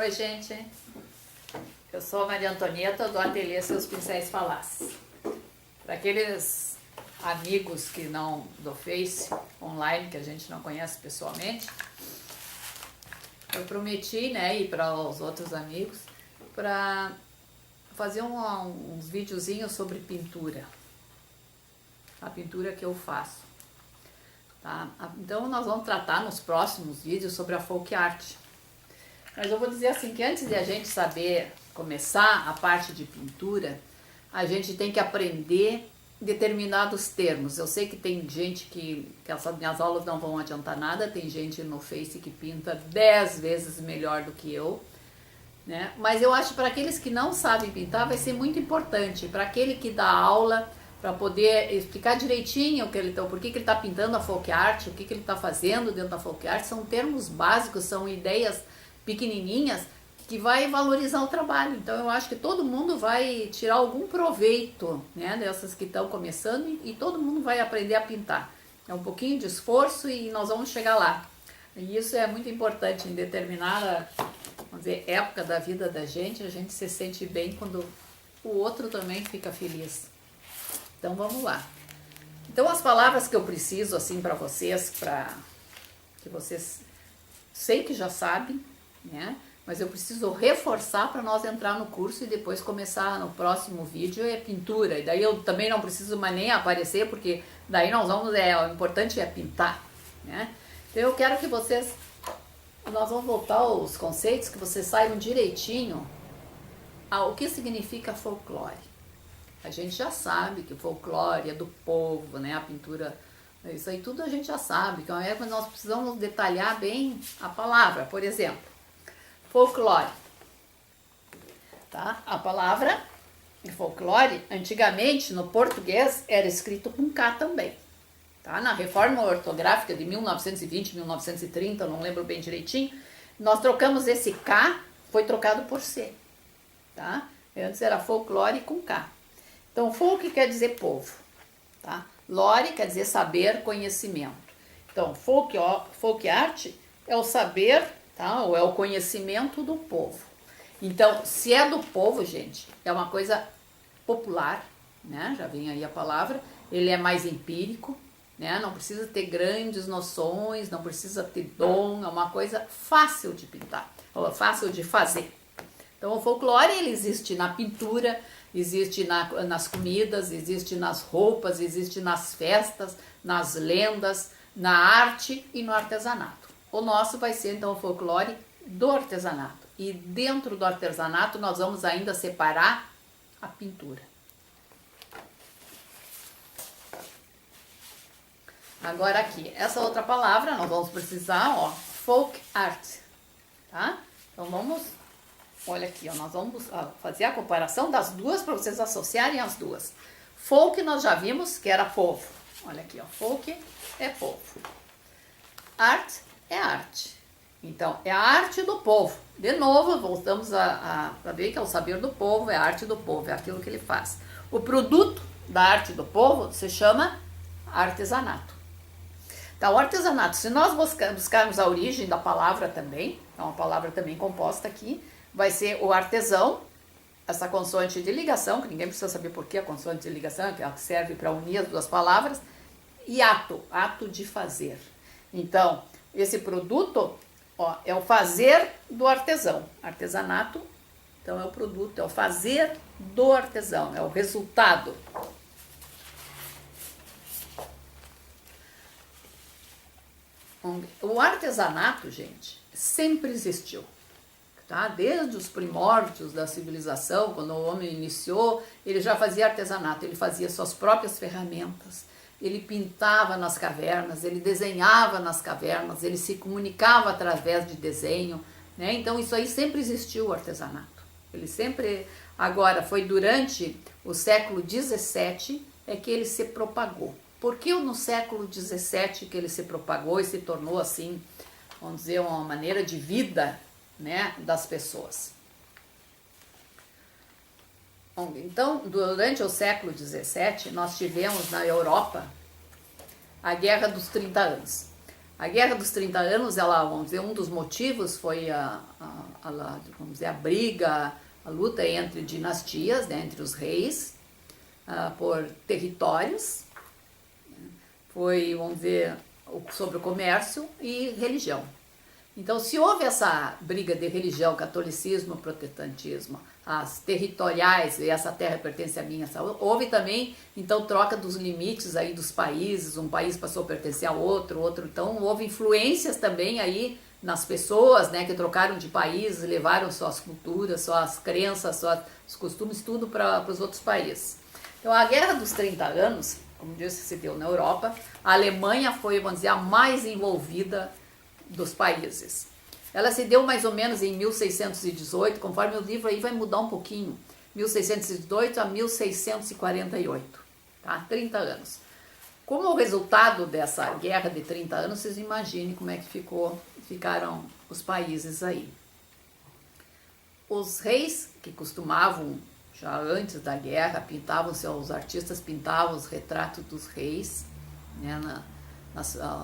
Oi, gente. Eu sou a Maria Antonieta do Ateliê Seus Pincéis Falaces. Para aqueles amigos que não do Face, online, que a gente não conhece pessoalmente, eu prometi, né, e para os outros amigos, para fazer uns videozinhos sobre pintura. A pintura que eu faço. Tá? Então nós vamos tratar nos próximos vídeos sobre a folk art. Mas eu vou dizer assim, que antes de a gente saber começar a parte de pintura, a gente tem que aprender determinados termos. Eu sei que tem gente que essas minhas aulas não vão adiantar nada, tem gente no Face que pinta 10 vezes melhor do que eu, né? Mas eu acho que para aqueles que não sabem pintar vai ser muito importante, para aquele que dá aula, para poder explicar direitinho por que ele está pintando a folk art, o que ele está fazendo dentro da folk art. São termos básicos, são ideias pequenininhas que vai valorizar o trabalho. Então eu acho que todo mundo vai tirar algum proveito, né, dessas que estão começando, e todo mundo vai aprender a pintar. É um pouquinho de esforço e nós vamos chegar lá. E isso é muito importante em determinada, vamos dizer, época da vida da gente. A gente se sente bem quando o outro também fica feliz. Então vamos lá. Então as palavras que eu preciso assim para vocês, para que vocês sei que já sabem, né? Mas eu preciso reforçar para nós entrar no curso e depois começar no próximo vídeo é pintura. E daí eu também não preciso mais nem aparecer, porque daí nós vamos, o importante é pintar, né? Então eu quero que nós vamos voltar aos conceitos, que vocês saibam direitinho o que significa folclore. A gente já sabe que o folclore é do povo, né? A pintura, isso aí tudo a gente já sabe. Então é quando nós precisamos detalhar bem a palavra. Por exemplo, folclore, tá? A palavra folclore, antigamente no português era escrito com K também, tá? Na reforma ortográfica de 1920, 1930, não lembro bem direitinho, nós trocamos esse K, foi trocado por C, tá? Antes era folclore com K. Então folk quer dizer povo, tá? Lore quer dizer saber, conhecimento. Então folk art é o saber, tá? Ou é o conhecimento do povo. Então, se é do povo, gente, é uma coisa popular, né? Já vem aí a palavra. Ele é mais empírico, né? Não precisa ter grandes noções, não precisa ter dom, é uma coisa fácil de pintar, ou fácil de fazer. Então, o folclore, ele existe na pintura, existe nas comidas, existe nas roupas, existe nas festas, nas lendas, na arte e no artesanato. O nosso vai ser, então, o folclore do artesanato. E dentro do artesanato nós vamos ainda separar a pintura. Agora aqui, essa outra palavra nós vamos precisar, ó, folk art, tá? Então vamos, olha aqui, ó, nós vamos fazer a comparação das duas para vocês associarem as duas. Folk nós já vimos que era povo. Olha aqui, ó, folk é povo. Art é arte. Então, é a arte do povo. De novo, voltamos a ver que é o saber do povo, é a arte do povo, é aquilo que ele faz. O produto da arte do povo se chama artesanato. Então, o artesanato, se nós buscarmos a origem da palavra também, é uma palavra também composta aqui, vai ser o artesão, essa consoante de ligação, que ninguém precisa saber por que a consoante de ligação, que ela serve para unir as duas palavras, e ato de fazer. Então, esse produto, ó, é o fazer do artesão. Artesanato, então, é o produto, é o fazer do artesão, é o resultado. O artesanato, gente, sempre existiu, tá? Desde os primórdios da civilização, quando o homem iniciou, ele já fazia artesanato, ele fazia suas próprias ferramentas. Ele pintava nas cavernas, ele desenhava nas cavernas, ele se comunicava através de desenho, né? Então isso aí sempre existiu, o artesanato. Ele sempre, agora foi durante o século XVII é que ele se propagou. Por que no século XVII que ele se propagou e se tornou assim, vamos dizer, uma maneira de vida, né, das pessoas? Então, durante o século XVII, nós tivemos na Europa a Guerra dos 30 Anos. A Guerra dos 30 Anos, ela, vamos dizer, um dos motivos foi vamos dizer, a briga, a luta entre dinastias, né, entre os reis, por territórios, foi, vamos dizer, sobre o comércio e religião. Então, se houve essa briga de religião, catolicismo, protestantismo, as territoriais, e essa terra pertence a mim, houve também, então, troca dos limites aí dos países, um país passou a pertencer a outro, então houve influências também aí nas pessoas, né, que trocaram de país, levaram suas culturas, suas crenças, seus costumes, tudo para os outros países. Então, a Guerra dos 30 Anos, como disse, se deu na Europa, a Alemanha foi, vamos dizer, a mais envolvida dos países. Ela se deu mais ou menos em 1618, conforme o livro aí vai mudar um pouquinho, 1618 a 1648, tá? 30 anos. Como resultado dessa guerra de 30 anos, vocês imaginem como é que ficaram os países aí. Os reis, que costumavam, já antes da guerra, os artistas pintavam os retratos dos reis, né,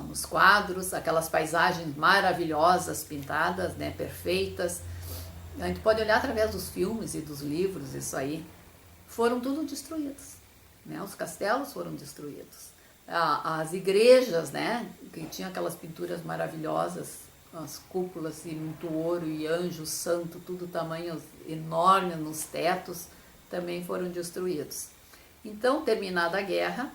nos quadros, aquelas paisagens maravilhosas pintadas, né, perfeitas. A gente pode olhar através dos filmes e dos livros, isso aí. Foram tudo destruídos, né? Os castelos foram destruídos. As igrejas, né, que tinham aquelas pinturas maravilhosas, as cúpulas e muito ouro e anjo santo, tudo tamanho enorme nos tetos, também foram destruídos. Então, terminada a guerra,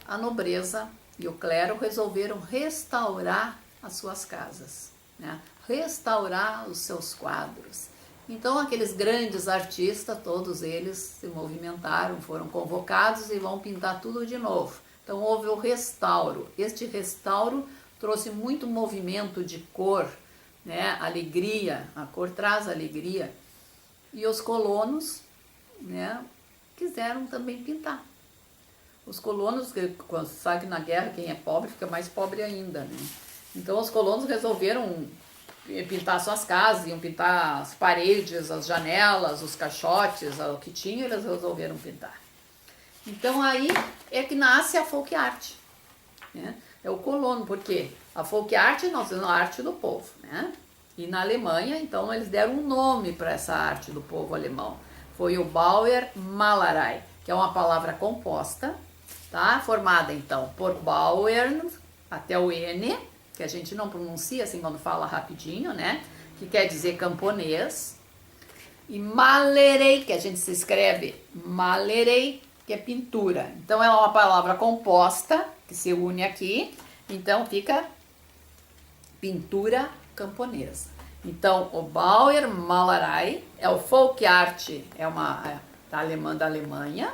a nobreza e o clero resolveram restaurar as suas casas, né? Restaurar os seus quadros. Então, aqueles grandes artistas, todos eles se movimentaram, foram convocados e vão pintar tudo de novo. Então, houve o restauro. Este restauro trouxe muito movimento de cor, né? Alegria, a cor traz alegria. E os colonos, né, quiseram também pintar. Os colonos, quando sabe que na guerra quem é pobre fica mais pobre ainda, né? Então os colonos resolveram pintar suas casas, iam pintar as paredes, as janelas, os caixotes, o que tinha, eles resolveram pintar. Então aí é que nasce a folk art, né? É o colono, porque a folk art nós temos a arte do povo, né? E na Alemanha, então, eles deram um nome para essa arte do povo alemão. Foi o Bauernmalerei, que é uma palavra composta, tá? Formada, então, por Bauern, até o N, que a gente não pronuncia assim quando fala rapidinho, né? Que quer dizer camponês. E Malerei, que a gente se escreve Malerei, que é pintura. Então, é uma palavra composta, que se une aqui. Então, fica pintura camponesa. Então, o Bauernmalerei é o folk art, da Alemanha,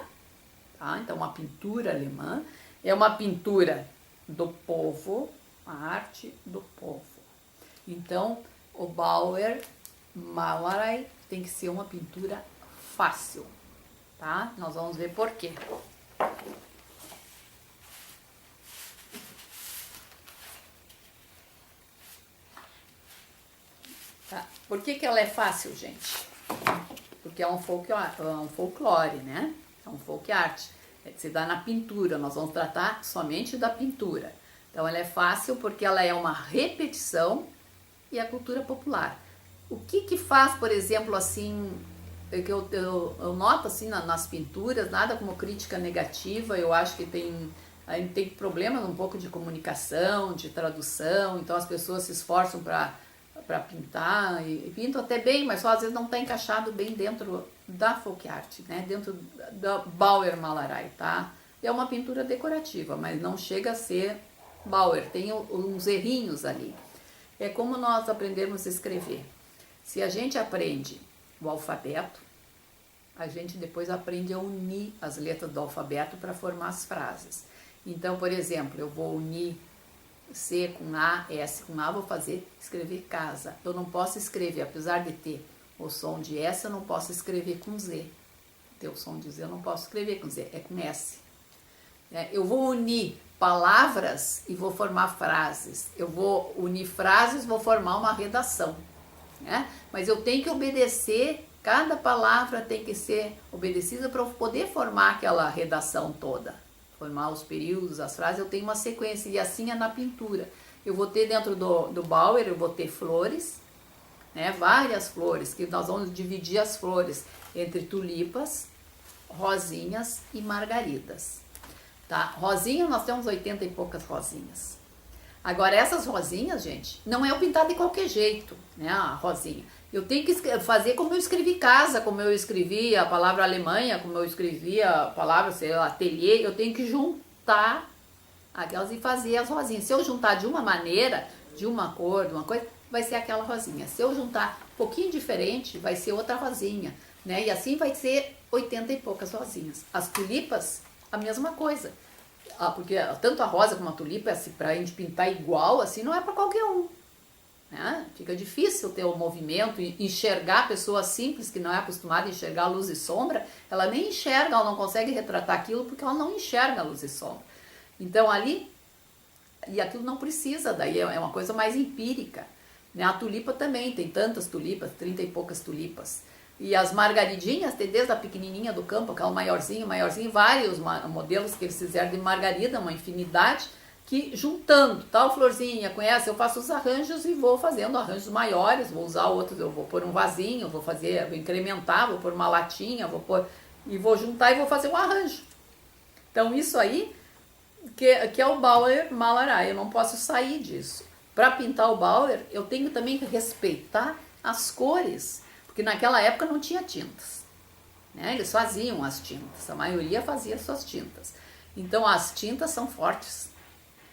tá? Então, uma pintura alemã, é uma pintura do povo, a arte do povo. Então, o Bauernmalerei tem que ser uma pintura fácil, tá? Nós vamos ver por quê. Tá. Por que ela é fácil, gente? Porque é um folclore, né? É um folk art. Se dá na pintura, nós vamos tratar somente da pintura. Então ela é fácil porque ela é uma repetição e a cultura popular. O que faz, por exemplo, assim, que eu noto assim nas pinturas, nada como crítica negativa, eu acho que a gente tem problemas um pouco de comunicação, de tradução, então as pessoas se esforçam para pintar e pintam até bem, mas só às vezes não está encaixado bem dentro da folk art, né? Dentro da Bauernmalerei, tá? É uma pintura decorativa, mas não chega a ser Bauer, tem uns errinhos ali. É como nós aprendemos a escrever. Se a gente aprende o alfabeto, a gente depois aprende a unir as letras do alfabeto para formar as frases. Então, por exemplo, eu vou unir C com A, S com A, vou escrever casa. Eu não posso escrever, apesar de ter o som de S, eu não posso escrever com Z. Ter o som de Z, eu não posso escrever com Z, é com S. Eu vou unir palavras e vou formar frases. Eu vou unir frases, vou formar uma redação, né? Mas eu tenho que obedecer, cada palavra tem que ser obedecida para eu poder formar aquela redação toda. formar os períodos, as frases, eu tenho uma sequência, e assim é na pintura. Eu vou ter dentro do Bauer, eu vou ter flores, né, várias flores, que nós vamos dividir as flores entre tulipas, rosinhas e margaridas. Tá? Rosinha, nós temos 80 e poucas rosinhas. Agora, essas rosinhas, gente, não é eu pintar de qualquer jeito, né, a rosinha. Eu tenho que fazer como eu escrevi casa, como eu escrevi a palavra Alemanha, como eu escrevi a palavra, sei lá, ateliê, eu tenho que juntar aquelas e fazer as rosinhas. Se eu juntar de uma maneira, de uma cor, de uma coisa, vai ser aquela rosinha. Se eu juntar um pouquinho diferente, vai ser outra rosinha, né? E assim vai ser 80 e poucas rosinhas. As tulipas, a mesma coisa. Porque tanto a rosa como a tulipa, assim, pra gente pintar igual, assim, não é para qualquer um. Né? Fica difícil ter o movimento e enxergar a pessoa simples que não é acostumada a enxergar luz e sombra, ela nem enxerga, ela não consegue retratar aquilo porque ela não enxerga luz e sombra. Então ali, e aquilo não precisa, daí é uma coisa mais empírica. Né? A tulipa também, tem tantas tulipas, 30 e poucas tulipas. E as margaridinhas, tem desde a pequenininha do campo, aquela maiorzinha, vários modelos que eles fizeram de margarida, uma infinidade, que juntando tal florzinha, conhece? Eu faço os arranjos e vou fazendo arranjos maiores, vou usar outros, eu vou pôr um vasinho, vou incrementar, vou pôr uma latinha, vou juntar e vou fazer um arranjo. Então isso aí que é o Bauer Malará, eu não posso sair disso. Para pintar o Bauer, eu tenho também que respeitar as cores, porque naquela época não tinha tintas. Né? Eles faziam as tintas, a maioria fazia suas tintas. Então as tintas são fortes.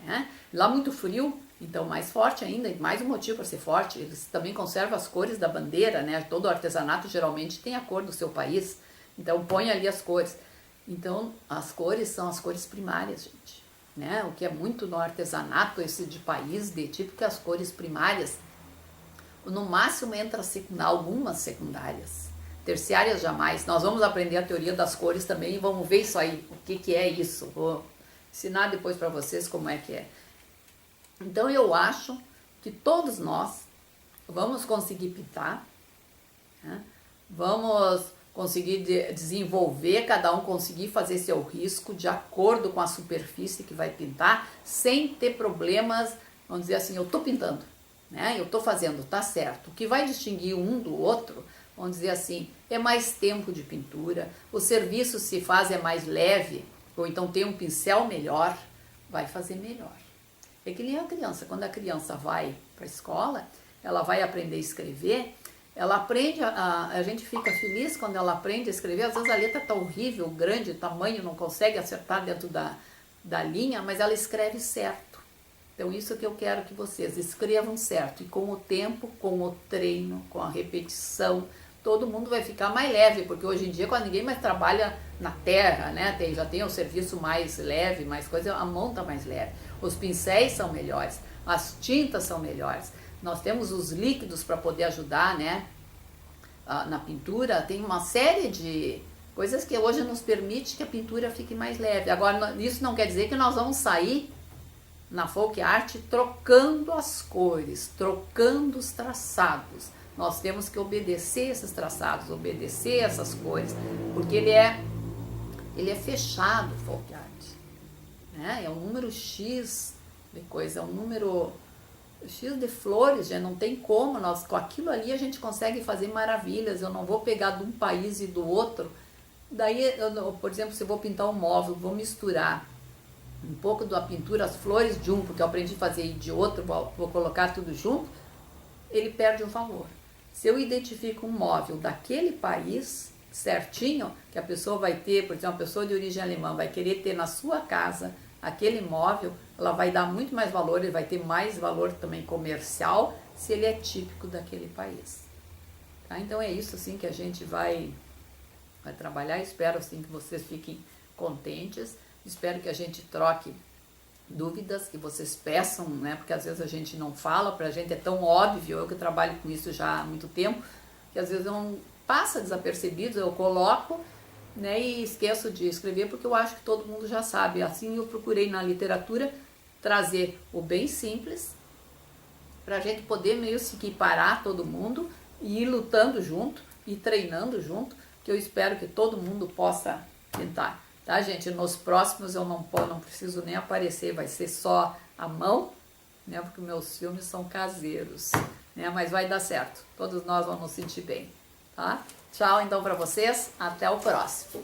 Né? Lá muito frio, então mais forte ainda, e mais um motivo para ser forte, eles também conservam as cores da bandeira, né? Todo artesanato geralmente tem a cor do seu país, então põe ali as cores. Então as cores são as cores primárias, gente. Né? O que é muito no artesanato, esse de país, de tipo que as cores primárias, no máximo entra algumas secundárias, terciárias jamais. Nós vamos aprender a teoria das cores também e vamos ver isso aí, o que é isso. Vou ensinar depois para vocês como é que é. Então eu acho que todos nós vamos conseguir pintar, né? Vamos conseguir desenvolver, cada um conseguir fazer seu risco de acordo com a superfície que vai pintar, sem ter problemas, vamos dizer assim, eu estou pintando, né? Eu estou fazendo, tá certo. O que vai distinguir um do outro, vamos dizer assim, é mais tempo de pintura, o serviço se faz é mais leve, ou então tem um pincel melhor, vai fazer melhor. É que nem a criança, quando a criança vai para a escola, ela vai aprender a escrever, ela aprende, a gente fica feliz quando ela aprende a escrever, às vezes a letra está horrível, grande, tamanho, não consegue acertar dentro da linha, mas ela escreve certo. Então isso que eu quero que vocês escrevam certo, e com o tempo, com o treino, com a repetição, todo mundo vai ficar mais leve, porque hoje em dia quando ninguém mais trabalha na terra, né, já tem o serviço mais leve, mais coisa, a mão está mais leve, os pincéis são melhores, as tintas são melhores, nós temos os líquidos para poder ajudar, né, na pintura, tem uma série de coisas que hoje nos permite que a pintura fique mais leve. Agora, isso não quer dizer que nós vamos sair na folk art trocando as cores, trocando os traçados. Nós temos que obedecer esses traçados, obedecer essas cores, porque ele é fechado, o folk art. Né? É um número X de coisa, é um número X de flores, já não tem como, com aquilo ali a gente consegue fazer maravilhas. Eu não vou pegar de um país e do outro, daí, por exemplo, se eu vou pintar um móvel, vou misturar um pouco da pintura, as flores de um, porque eu aprendi a fazer de outro, vou colocar tudo junto, ele perde o valor. Se eu identifico um móvel daquele país certinho, que a pessoa vai ter, por exemplo, uma pessoa de origem alemã vai querer ter na sua casa aquele móvel, ela vai dar muito mais valor, ele vai ter mais valor também comercial, se ele é típico daquele país. Tá? Então é isso assim que a gente vai trabalhar. Espero assim que vocês fiquem contentes, espero que a gente troque dúvidas, que vocês peçam, né? Porque às vezes a gente não fala, pra gente é tão óbvio, eu que trabalho com isso já há muito tempo, que às vezes não passa desapercebido, eu coloco, né, e esqueço de escrever, porque eu acho que todo mundo já sabe. Assim eu procurei na literatura trazer o bem simples, pra gente poder meio se equiparar todo mundo, e ir lutando junto, e treinando junto, que eu espero que todo mundo possa pintar tá, gente? Nos próximos eu não preciso nem aparecer, vai ser só a mão, né? Porque meus filmes são caseiros, né? Mas vai dar certo, todos nós vamos nos sentir bem, tá? Tchau então para vocês, até o próximo.